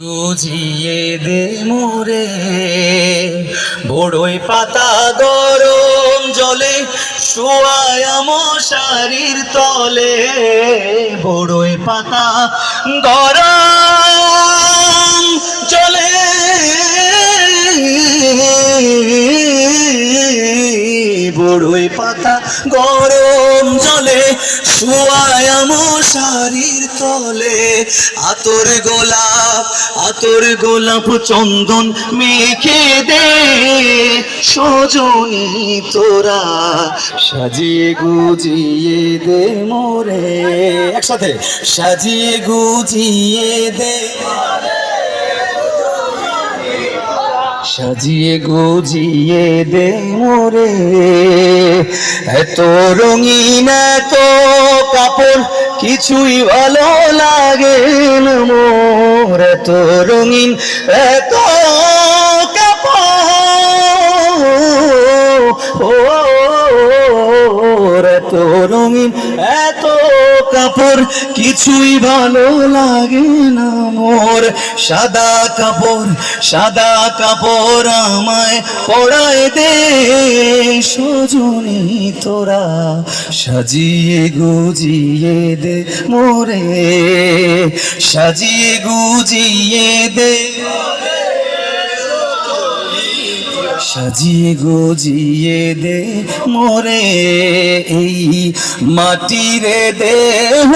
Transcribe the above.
বুঝিয়ে দে মোরে বড়ই পাতা গরম জলে শোয়ায় মশারির তলে। বড়ই পাতা গরম জলে বড়ই পাতা গরম জলে শোয়ায় মশারির তলে। আতর গোলাপ চন্দন মেখে দে সজনী তোরা সাজিয়ে গুজিয়ে দে মোরে। একসাথে সাজিয়ে গুজিয়ে দে, সাজিয়ে গুজিয়ে দে মোরে। এত রঙিন এত কাপড় কিছুই ভালো লাগে না মোর। এত রঙিন এত কাপড়, এত রঙিন এত কাপড় কিছুই ভালো লাগে না মোর। সাদা কাপড় আমায় পরায় দে সজনী তোরা সাজিয়ে গুজিয়ে দে মোরে। সাজিয়ে গুজিয়ে দে, সাজিয়ে গুজিয়ে দে মোরে। এই মাটিরে দেহ